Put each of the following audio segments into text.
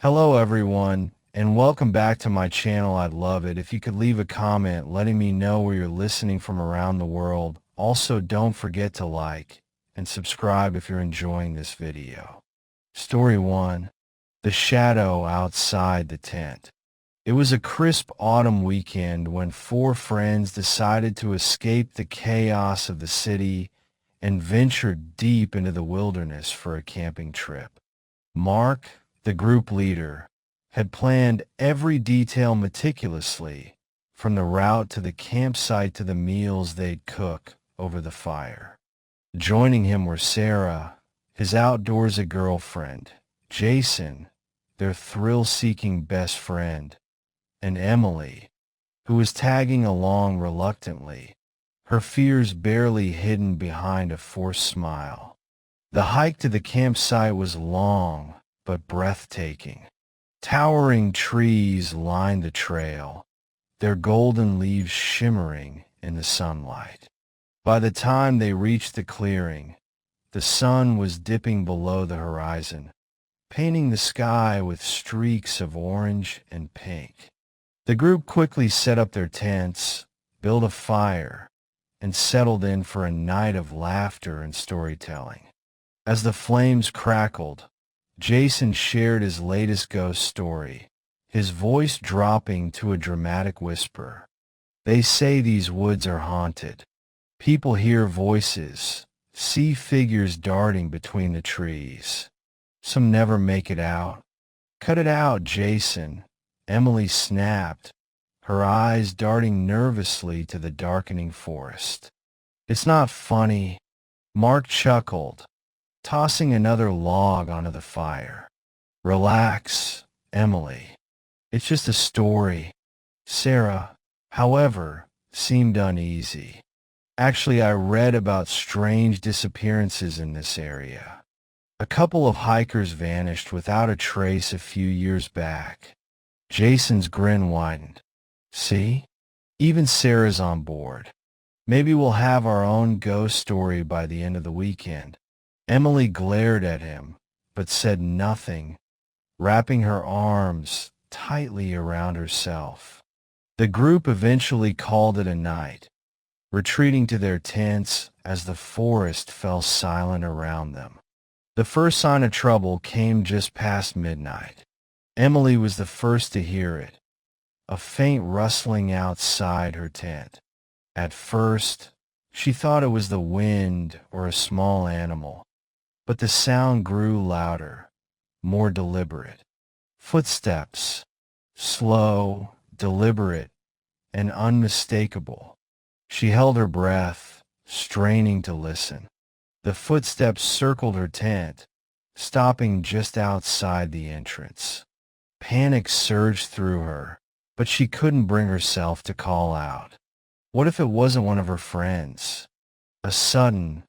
Hello everyone, and welcome back to my channel. I'd love it if you could leave a comment letting me know where you're listening from around the world. Also, don't forget to like and subscribe if you're enjoying this video. Story 1. The Shadow Outside the Tent. It was a crisp autumn weekend when four friends decided to escape the chaos of the city and venture deep into the wilderness for a camping trip. Mark, the group leader, had planned every detail meticulously, from the route to the campsite to the meals they'd cook over the fire. Joining him were Sarah, his outdoorsy girlfriend, Jason, their thrill-seeking best friend, and Emily, who was tagging along reluctantly, her fears barely hidden behind a forced smile. The hike to the campsite was long but breathtaking. Towering trees lined the trail, their golden leaves shimmering in the sunlight. By the time they reached the clearing, the sun was dipping below the horizon, painting the sky with streaks of orange and pink. The group quickly set up their tents, built a fire, and settled in for a night of laughter and storytelling. As the flames crackled, Jason shared his latest ghost story, his voice dropping to a dramatic whisper. They say these woods are haunted. People hear voices, see figures darting between the trees. Some never make it out. Cut it out, Jason, Emily snapped, her eyes darting nervously to the darkening forest. It's not funny, Mark chuckled, tossing another log onto the fire. Relax, Emily. It's just a story. Sarah, however, seemed uneasy. Actually, I read about strange disappearances in this area. A couple of hikers vanished without a trace a few years back. Jason's grin widened. See? Even Sarah's on board. Maybe we'll have our own ghost story by the end of the weekend. Emily glared at him, but said nothing, wrapping her arms tightly around herself. The group eventually called it a night, retreating to their tents as the forest fell silent around them. The first sign of trouble came just past midnight. Emily was the first to hear it, a faint rustling outside her tent. At first, she thought it was the wind or a small animal, but the sound grew louder, more deliberate. Footsteps, slow, deliberate, and unmistakable. She held her breath, straining to listen. The footsteps circled her tent, stopping just outside the entrance. Panic surged through her, but she couldn't bring herself to call out. What if it wasn't one of her friends? A sudden,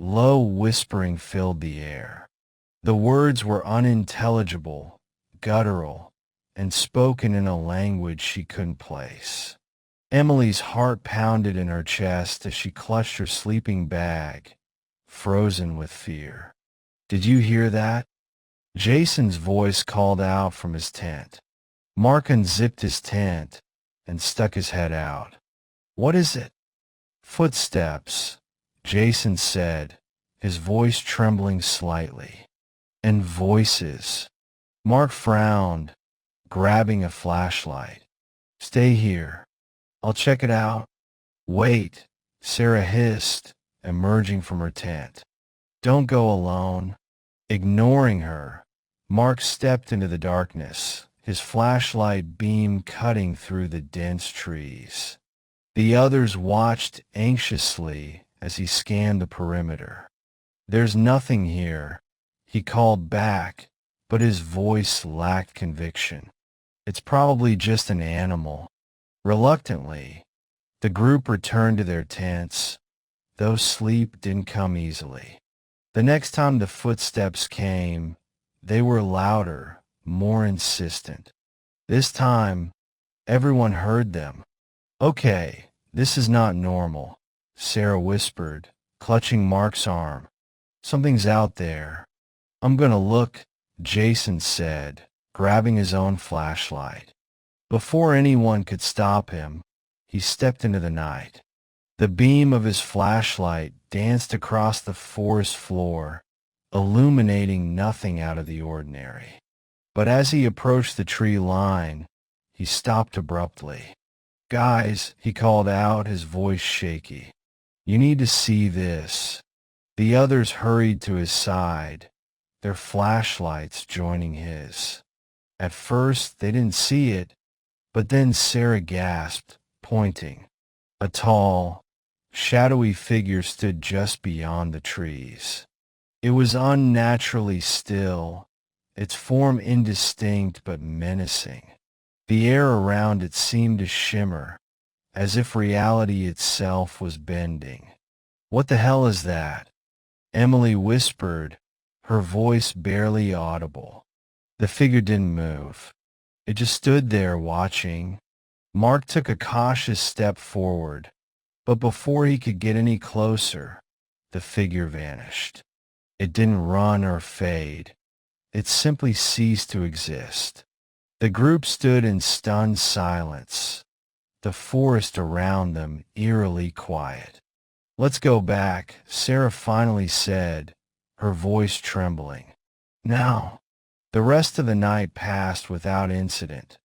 low whispering filled the air. The words were unintelligible, guttural, and spoken in a language she couldn't place. Emily's heart pounded in her chest as she clutched her sleeping bag, frozen with fear. Did you hear that? Jason's voice called out from his tent. Mark unzipped his tent and stuck his head out. What is it? Footsteps, Jason said, his voice trembling slightly. And voices. Mark frowned, grabbing a flashlight. Stay here. I'll check it out. Wait, Sarah hissed, emerging from her tent. Don't go alone. Ignoring her, Mark stepped into the darkness, his flashlight beam cutting through the dense trees. The others watched anxiously as he scanned the perimeter. There's nothing here, he called back, but his voice lacked conviction. It's probably just an animal. Reluctantly, the group returned to their tents, though sleep didn't come easily. The next time the footsteps came, they were louder, more insistent. This time, everyone heard them. Okay, this is not normal, Sarah whispered, clutching Mark's arm. Something's out there. I'm gonna look, Jason said, grabbing his own flashlight. Before anyone could stop him, he stepped into the night. The beam of his flashlight danced across the forest floor, illuminating nothing out of the ordinary. But as he approached the tree line, he stopped abruptly. "Guys," he called out, his voice shaky. "You need to see this." The others hurried to his side, their flashlights joining his. At first, they didn't see it, but then Sarah gasped, pointing. A tall, shadowy figure stood just beyond the trees. It was unnaturally still, its form indistinct but menacing. The air around it seemed to shimmer, as if reality itself was bending. "What the hell is that?" Emily whispered, her voice barely audible. The figure didn't move. It just stood there watching. Mark took a cautious step forward, but before he could get any closer, the figure vanished. It didn't run or fade. It simply ceased to exist. The group stood in stunned silence, the forest around them eerily quiet. "Let's go back," Sarah finally said, her voice trembling. "Now." The rest of the night passed without incident,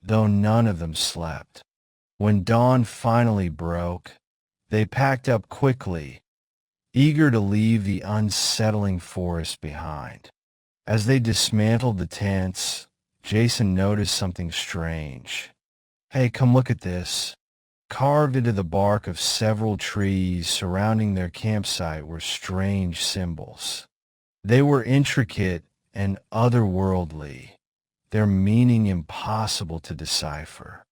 though none of them slept. When dawn finally broke, they packed up quickly, eager to leave the unsettling forest behind. As they dismantled the tents, Jason noticed something strange. "Hey, come look at this." Carved into the bark of several trees surrounding their campsite were strange symbols. They were intricate and otherworldly, their meaning impossible to decipher.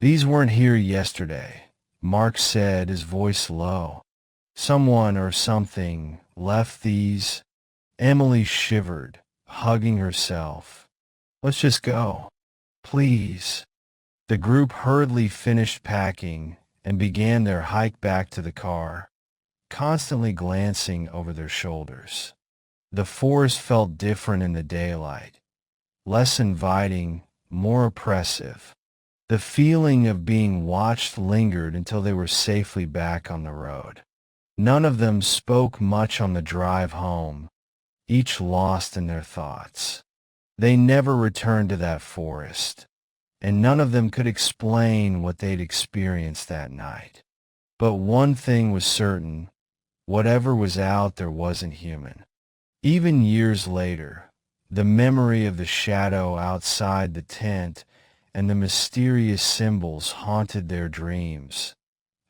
"These weren't here yesterday," Mark said, his voice low. "Someone or something left these." Emily shivered, hugging herself. "Let's just go. Please." The group hurriedly finished packing and began their hike back to the car, constantly glancing over their shoulders. The forest felt different in the daylight, less inviting, more oppressive. The feeling of being watched lingered until they were safely back on the road. None of them spoke much on the drive home, each lost in their thoughts. They never returned to that forest, and none of them could explain what they'd experienced that night. But one thing was certain, whatever was out there wasn't human. Even years later, the memory of the shadow outside the tent and the mysterious symbols haunted their dreams,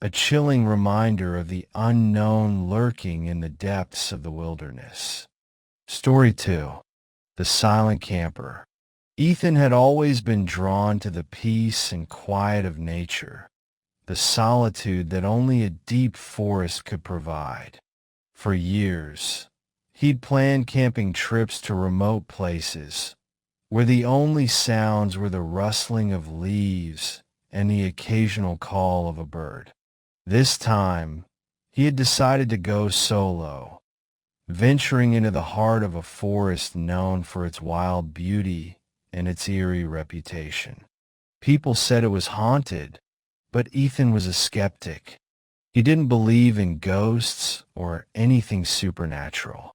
a chilling reminder of the unknown lurking in the depths of the wilderness. Story 2. The Silent Camper. Ethan had always been drawn to the peace and quiet of nature, the solitude that only a deep forest could provide. For years, he'd planned camping trips to remote places, where the only sounds were the rustling of leaves and the occasional call of a bird. This time, he had decided to go solo, venturing into the heart of a forest known for its wild beauty and its eerie reputation. People said it was haunted, but Ethan was a skeptic. He didn't believe in ghosts or anything supernatural.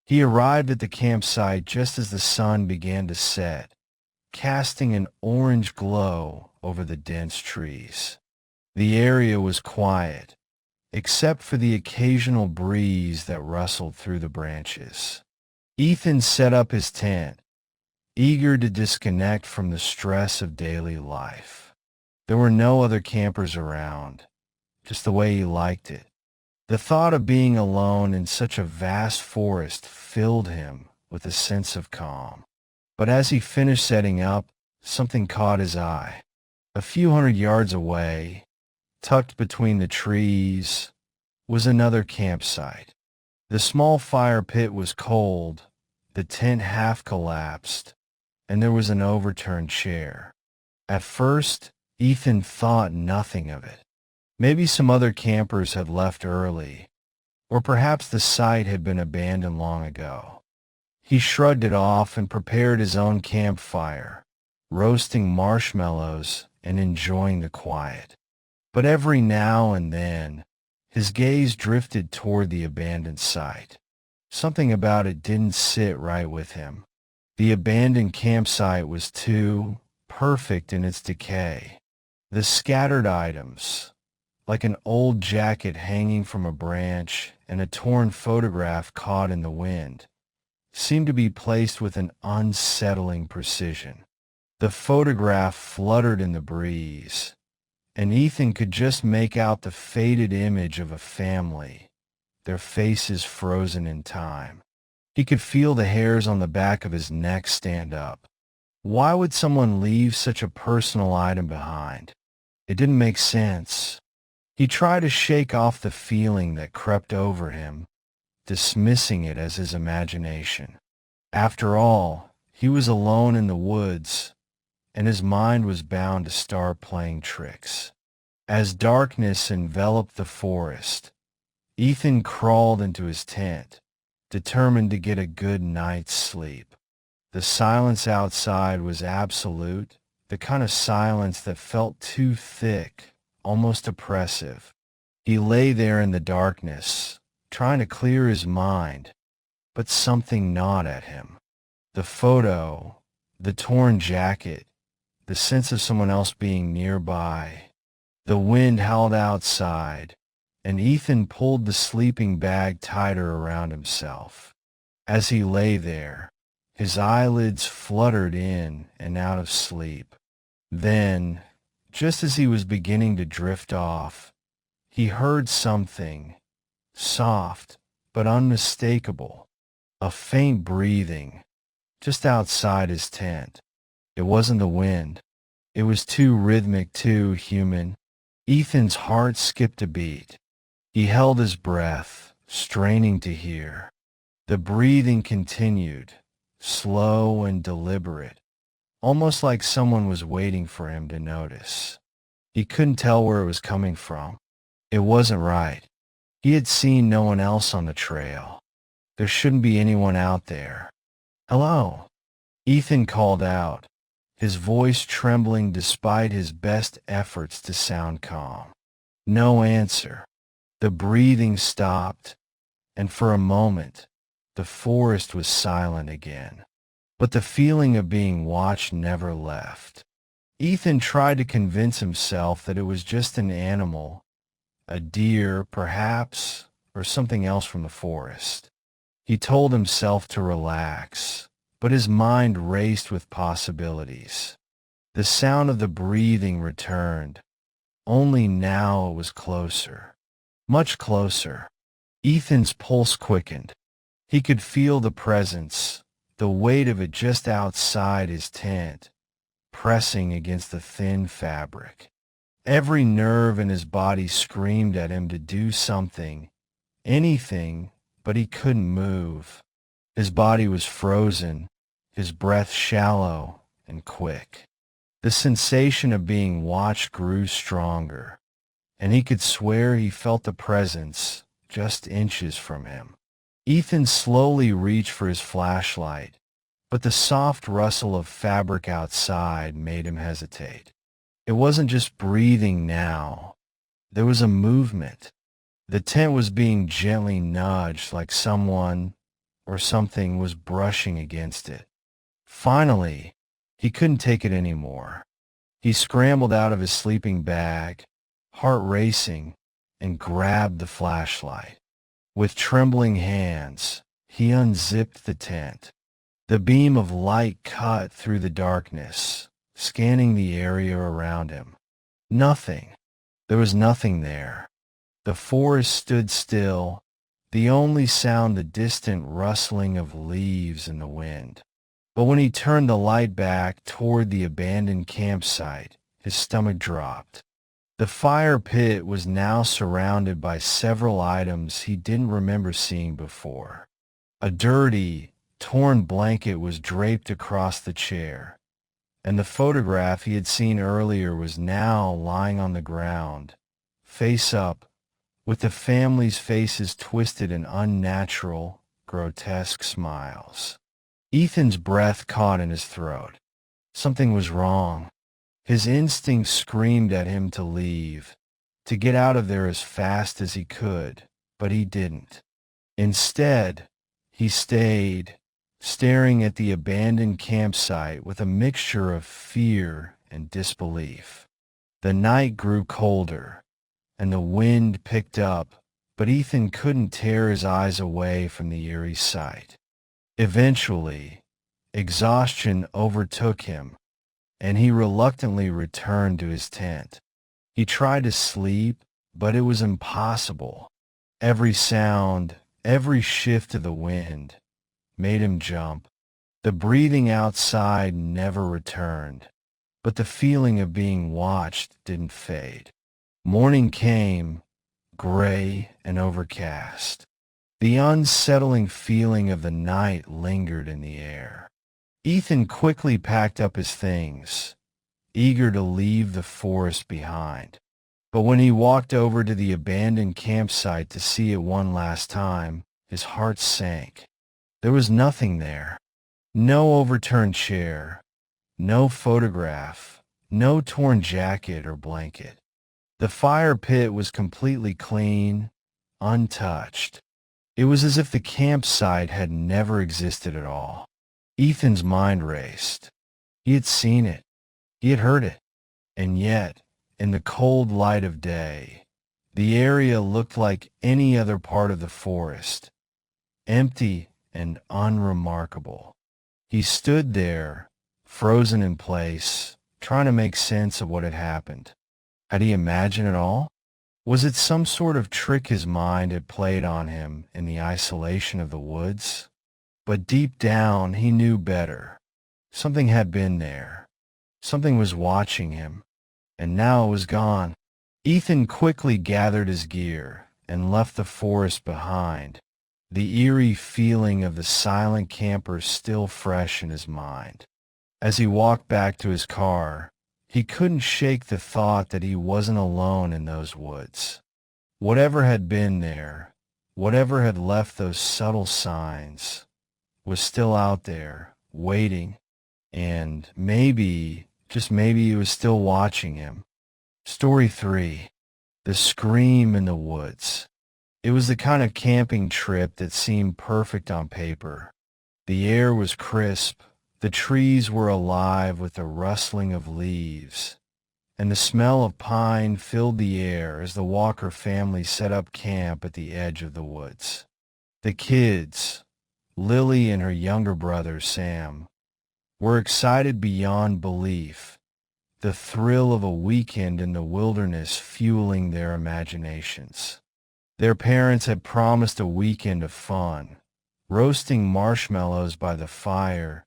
He arrived at the campsite just as the sun began to set, casting an orange glow over the dense trees. The area was quiet, except for the occasional breeze that rustled through the branches. Ethan set up his tent, eager to disconnect from the stress of daily life. There were no other campers around, just the way he liked it. The thought of being alone in such a vast forest filled him with a sense of calm. But as he finished setting up, something caught his eye. A few hundred yards away, tucked between the trees, was another campsite. The small fire pit was cold, the tent half collapsed, and there was an overturned chair. At first, Ethan thought nothing of it. Maybe some other campers had left early, or perhaps the site had been abandoned long ago. He shrugged it off and prepared his own campfire, roasting marshmallows and enjoying the quiet. But every now and then, his gaze drifted toward the abandoned site. Something about it didn't sit right with him. The abandoned campsite was too perfect in its decay. The scattered items, like an old jacket hanging from a branch and a torn photograph caught in the wind, seemed to be placed with an unsettling precision. The photograph fluttered in the breeze, and Ethan could just make out the faded image of a family, their faces frozen in time. He could feel the hairs on the back of his neck stand up. Why would someone leave such a personal item behind? It didn't make sense. He tried to shake off the feeling that crept over him, dismissing it as his imagination. After all, he was alone in the woods, and his mind was bound to start playing tricks. As darkness enveloped the forest, Ethan crawled into his tent, determined to get a good night's sleep. The silence outside was absolute, the kind of silence that felt too thick, almost oppressive. He lay there in the darkness, trying to clear his mind, but something gnawed at him. The photo, the torn jacket, the sense of someone else being nearby. The wind howled outside, and Ethan pulled the sleeping bag tighter around himself. As he lay there, his eyelids fluttered in and out of sleep. Then, just as he was beginning to drift off, he heard something, soft but unmistakable, a faint breathing, just outside his tent. It wasn't the wind. It was too rhythmic, too human. Ethan's heart skipped a beat. He held his breath, straining to hear. The breathing continued, slow and deliberate, almost like someone was waiting for him to notice. He couldn't tell where it was coming from. It wasn't right. He had seen no one else on the trail. There shouldn't be anyone out there. "Hello," Ethan called out, his voice trembling despite his best efforts to sound calm. No answer. The breathing stopped, and for a moment, the forest was silent again. But the feeling of being watched never left. Ethan tried to convince himself that it was just an animal, a deer, perhaps, or something else from the forest. He told himself to relax, but his mind raced with possibilities. The sound of the breathing returned, only now it was closer, much closer. Ethan's pulse quickened. He could feel the presence, the weight of it just outside his tent, pressing against the thin fabric. Every nerve in his body screamed at him to do something, anything, but he couldn't move. His body was frozen, his breath shallow and quick. The sensation of being watched grew stronger, and he could swear he felt the presence just inches from him. Ethan slowly reached for his flashlight, but the soft rustle of fabric outside made him hesitate. It wasn't just breathing now. There was a movement. The tent was being gently nudged like someone or something was brushing against it. Finally, he couldn't take it anymore. He scrambled out of his sleeping bag, heart racing, and grabbed the flashlight. With trembling hands, he unzipped the tent. The beam of light cut through the darkness, scanning the area around him. Nothing. There was nothing there. The forest stood still, the only sound the distant rustling of leaves in the wind. But when he turned the light back toward the abandoned campsite, his stomach dropped. The fire pit was now surrounded by several items he didn't remember seeing before. A dirty, torn blanket was draped across the chair, and the photograph he had seen earlier was now lying on the ground, face up, with the family's faces twisted in unnatural, grotesque smiles. Ethan's breath caught in his throat. Something was wrong. His instinct screamed at him to leave, to get out of there as fast as he could, but he didn't. Instead, he stayed, staring at the abandoned campsite with a mixture of fear and disbelief. The night grew colder, and the wind picked up, but Ethan couldn't tear his eyes away from the eerie sight. Eventually, exhaustion overtook him, and he reluctantly returned to his tent. He tried to sleep, but it was impossible. Every sound, every shift of the wind, made him jump. The breathing outside never returned, but the feeling of being watched didn't fade. Morning came, gray and overcast. The unsettling feeling of the night lingered in the air. Ethan quickly packed up his things, eager to leave the forest behind. But when he walked over to the abandoned campsite to see it one last time, his heart sank. There was nothing there. No overturned chair, no photograph, no torn jacket or blanket. The fire pit was completely clean, untouched. It was as if the campsite had never existed at all. Ethan's mind raced. He had seen it. He had heard it. And yet, in the cold light of day, the area looked like any other part of the forest, empty and unremarkable. He stood there, frozen in place, trying to make sense of what had happened. Had he imagined it all? Was it some sort of trick his mind had played on him in the isolation of the woods? But deep down, he knew better. Something had been there. Something was watching him, and now it was gone. Ethan quickly gathered his gear and left the forest behind, the eerie feeling of the silent camper still fresh in his mind. As he walked back to his car, he couldn't shake the thought that he wasn't alone in those woods. Whatever had been there, whatever had left those subtle signs, was still out there, waiting, and maybe, just maybe, it was still watching him. Story 3. The Scream in the Woods. It was the kind of camping trip that seemed perfect on paper. The air was crisp, the trees were alive with the rustling of leaves, and the smell of pine filled the air as the Walker family set up camp at the edge of the woods. The kids, Lily and her younger brother Sam, were excited beyond belief, the thrill of a weekend in the wilderness fueling their imaginations. Their parents had promised a weekend of fun, roasting marshmallows by the fire,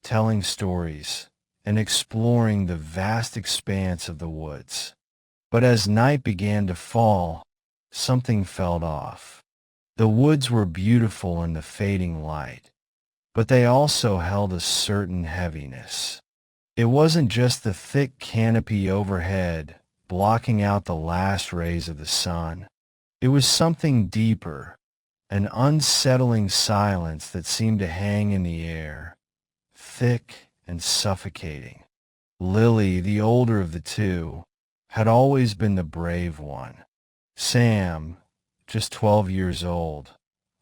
telling stories, and exploring the vast expanse of the woods. But as night began to fall, something felt off. The woods were beautiful in the fading light, but they also held a certain heaviness. It wasn't just the thick canopy overhead, blocking out the last rays of the sun. It was something deeper, an unsettling silence that seemed to hang in the air, thick and suffocating. Lily, the older of the two, had always been the brave one. Sam, just 12 years old,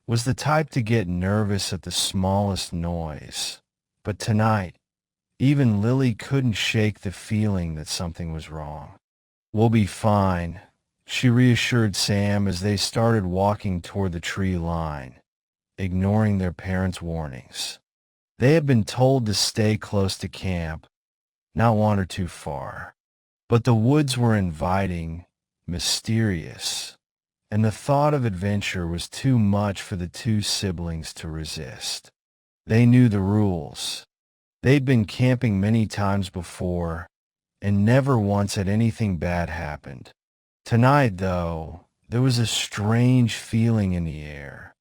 was the type to get nervous at the smallest noise. But tonight, even Lily couldn't shake the feeling that something was wrong. "We'll be fine," she reassured Sam as they started walking toward the tree line, ignoring their parents' warnings. They had been told to stay close to camp, not wander too far. But the woods were inviting, mysterious, and the thought of adventure was too much for the two siblings to resist. They knew the rules. They'd been camping many times before, and never once had anything bad happened. Tonight, though, there was a strange feeling in the air,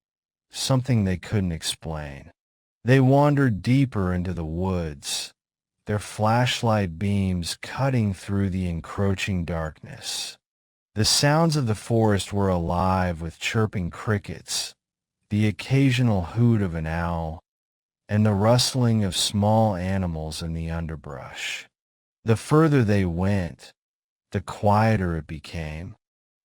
something they couldn't explain. They wandered deeper into the woods, their flashlight beams cutting through the encroaching darkness. The sounds of the forest were alive with chirping crickets, the occasional hoot of an owl, and the rustling of small animals in the underbrush. The further they went, the quieter it became.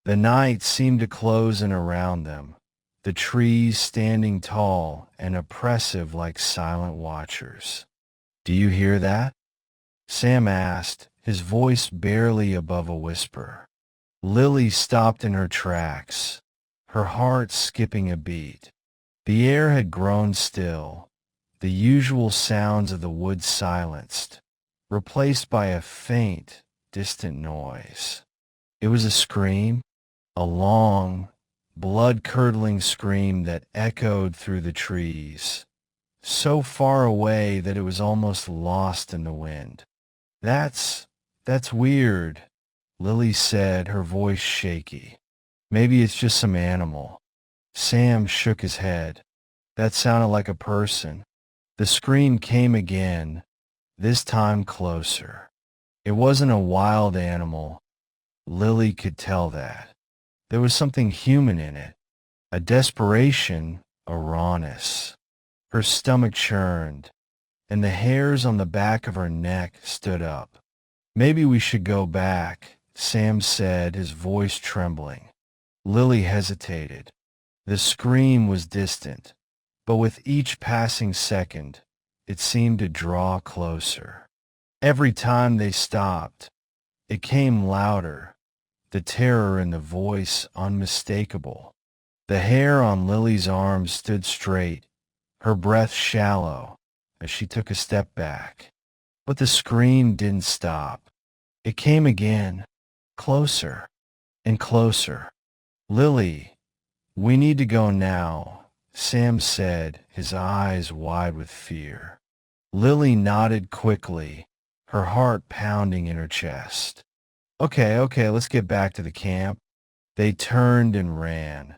The night seemed to close in around them, the trees standing tall and oppressive like silent watchers. "Do you hear that?" Sam asked, his voice barely above a whisper. Lily stopped in her tracks, her heart skipping a beat. The air had grown still, the usual sounds of the woods silenced, replaced by a faint, distant noise. It was a scream, a long, blood-curdling scream that echoed through the trees, so far away that it was almost lost in the wind. That's weird," Lily said, her voice shaky. "Maybe it's just some animal." Sam shook his head. "That sounded like a person." The scream came again, this time closer. It wasn't a wild animal. Lily could tell that. There was something human in it, a desperation, a rawness. Her stomach churned, and the hairs on the back of her neck stood up. "Maybe we should go back," Sam said, his voice trembling. Lily hesitated. The scream was distant, but with each passing second, it seemed to draw closer. Every time they stopped, it came louder, the terror in the voice unmistakable. The hair on Lily's arms stood straight, her breath shallow, as she took a step back. But the scream didn't stop. It came again, closer and closer. "Lily, we need to go now," Sam said, his eyes wide with fear. Lily nodded quickly, her heart pounding in her chest. Okay, let's get back to the camp." They turned and ran,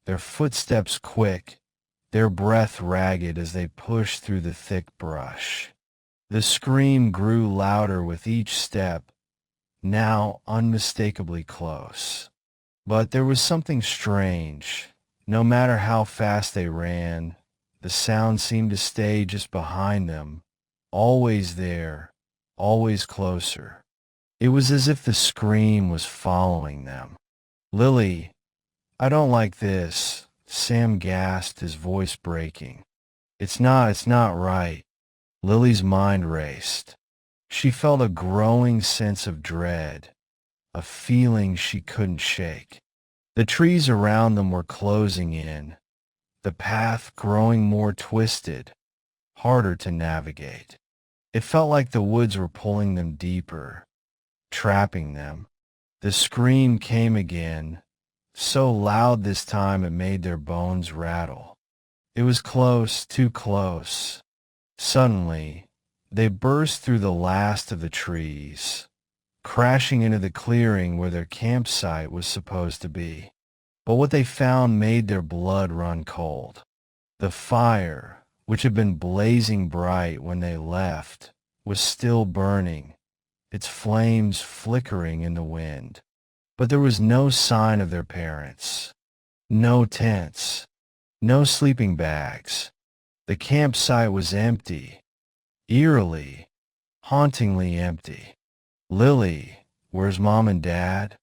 their footsteps quick, their breath ragged as they pushed through the thick brush. The scream grew louder with each step, now unmistakably close. But there was something strange. No matter how fast they ran, the sound seemed to stay just behind them, always there, always closer. It was as if the scream was following them. "Lily, I don't like this," Sam gasped, his voice breaking. It's not right." Lily's mind raced. She felt a growing sense of dread, a feeling she couldn't shake. The trees around them were closing in, the path growing more twisted, harder to navigate. It felt like the woods were pulling them deeper, trapping them. The scream came again, so loud this time it made their bones rattle. It was close, too close. Suddenly, they burst through the last of the trees, crashing into the clearing where their campsite was supposed to be. But what they found made their blood run cold. The fire, which had been blazing bright when they left, was still burning, its flames flickering in the wind. But there was no sign of their parents. No tents. No sleeping bags. The campsite was empty. Eerily, hauntingly empty. "Lily, where's Mom and Dad?"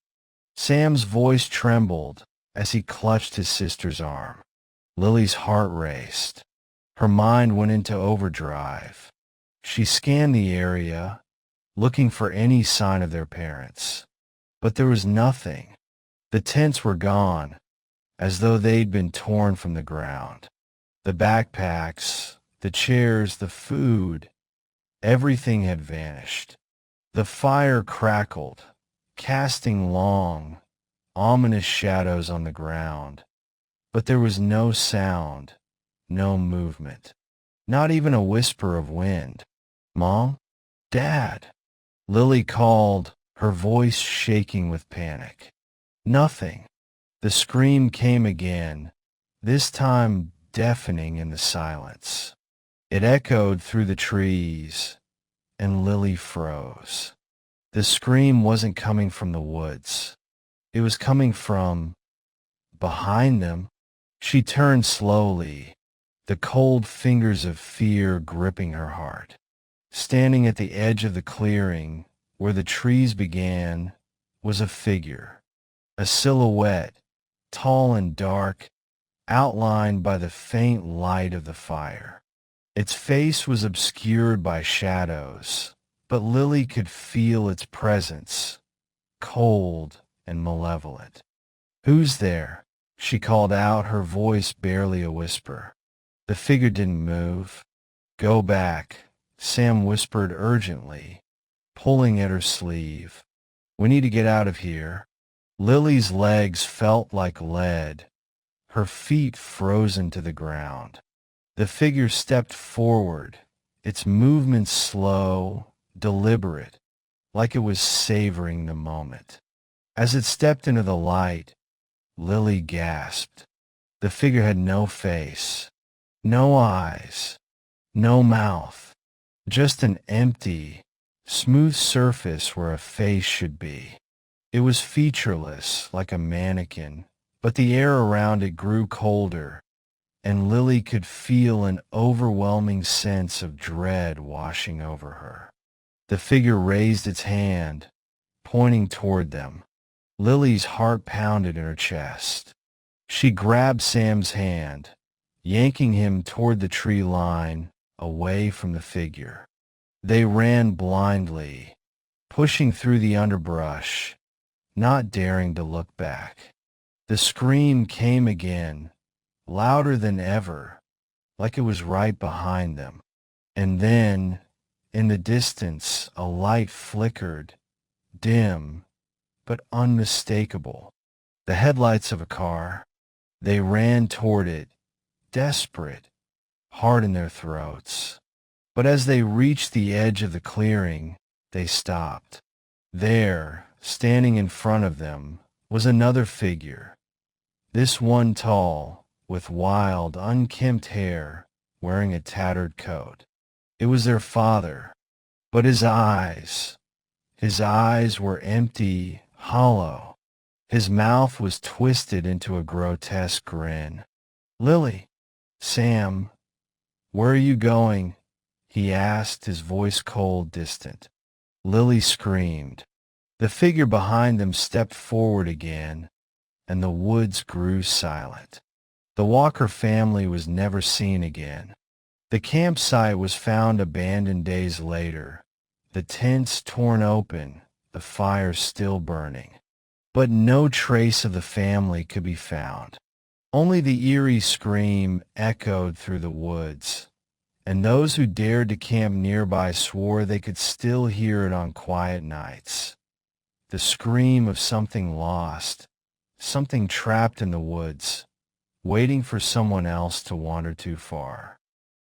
Sam's voice trembled as he clutched his sister's arm. Lily's heart raced. Her mind went into overdrive. She scanned the area, looking for any sign of their parents. But there was nothing. The tents were gone, as though they'd been torn from the ground. The backpacks, the chairs, the food, everything had vanished. The fire crackled, casting long, ominous shadows on the ground. But there was no sound, no movement, not even a whisper of wind. "Mom? Dad?" Lily called, her voice shaking with panic. Nothing. The scream came again, this time deafening in the silence. It echoed through the trees, and Lily froze. The scream wasn't coming from the woods. It was coming from behind them. She turned slowly, the cold fingers of fear gripping her heart. Standing at the edge of the clearing, where the trees began, was a figure, a silhouette, tall and dark, outlined by the faint light of the fire. Its face was obscured by shadows, but Lily could feel its presence, cold and malevolent. "Who's there?" she called out, her voice barely a whisper. The figure didn't move. "Go back," Sam whispered urgently, pulling at her sleeve. "We need to get out of here." Lily's legs felt like lead, her feet frozen to the ground. The figure stepped forward, its movements slow, deliberate, like it was savoring the moment. As it stepped into the light, Lily gasped. The figure had no face, no eyes, no mouth, just an empty, smooth surface where a face should be. It was featureless, like a mannequin, but the air around it grew colder, and Lily could feel an overwhelming sense of dread washing over her. The figure raised its hand, pointing toward them. Lily's heart pounded in her chest. She grabbed Sam's hand, yanking him toward the tree line, away from the figure. They ran blindly, pushing through the underbrush, not daring to look back. The scream came again, louder than ever, like it was right behind them. And then, in the distance, a light flickered, dim, but unmistakable. The headlights of a car. They ran toward it, desperate, heart in their throats. But as they reached the edge of the clearing, they stopped. There, standing in front of them, was another figure, this one tall, with wild, unkempt hair, wearing a tattered coat. It was their father, but his eyes were empty, hollow. His mouth was twisted into a grotesque grin. "Lily, Sam, where are you going?" he asked, his voice cold, distant. Lily screamed. The figure behind them stepped forward again, and the woods grew silent. The Walker family was never seen again. The campsite was found abandoned days later, the tents torn open, the fire still burning. But no trace of the family could be found. Only the eerie scream echoed through the woods, and those who dared to camp nearby swore they could still hear it on quiet nights. The scream of something lost, something trapped in the woods, waiting for someone else to wander too far.